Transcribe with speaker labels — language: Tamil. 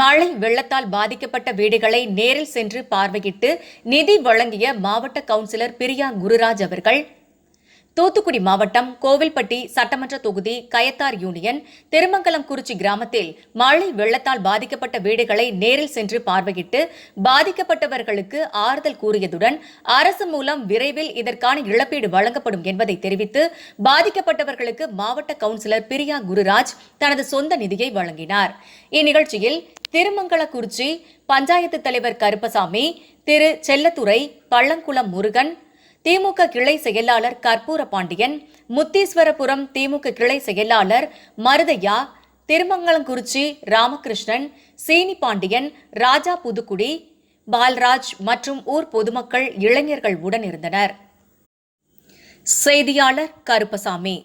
Speaker 1: மழை வெள்ளத்தால் பாதிக்கப்பட்ட வீடுகளை நேரில் சென்று பார்வையிட்டு நிதி வழங்கிய மாவட்ட கவுன்சிலர் பிரியா குருராஜ் அவர்கள் தூத்துக்குடி மாவட்டம் கோவில்பட்டி சட்டமன்ற தொகுதி கயத்தார் யூனியன் திருமங்கலம்குறிச்சி கிராமத்தில் மழை வெள்ளத்தால் பாதிக்கப்பட்ட வீடுகளை நேரில் சென்று பார்வையிட்டு பாதிக்கப்பட்டவர்களுக்கு ஆறுதல் கூறியதுடன் அரசு மூலம் விரைவில் இதற்கான இழப்பீடு வழங்கப்படும் என்பதை தெரிவித்து பாதிக்கப்பட்டவர்களுக்கு மாவட்ட கவுன்சிலர் பிரியா குருராஜ் தனது சொந்த நிதியை வழங்கினார். இந்நிகழ்ச்சியில் திருமங்கலக்குறிச்சி பஞ்சாயத்து தலைவர் கருப்பசாமி, திரு செல்லத்துறை, பள்ளங்குளம் முருகன், திமுக கிளை செயலாளர் கற்பூர பாண்டியன், முத்தீஸ்வரபுரம் திமுக கிளை செயலாளர் மருதையா, திருமங்கலங்குறிச்சி ராமகிருஷ்ணன், சீனி பாண்டியன், ராஜா புதுக்குடி, பால்ராஜ் மற்றும் ஊர் பொதுமக்கள், இளைஞர்கள் உடன் இருந்தனர். செய்தியாளர் கருப்பசாமி.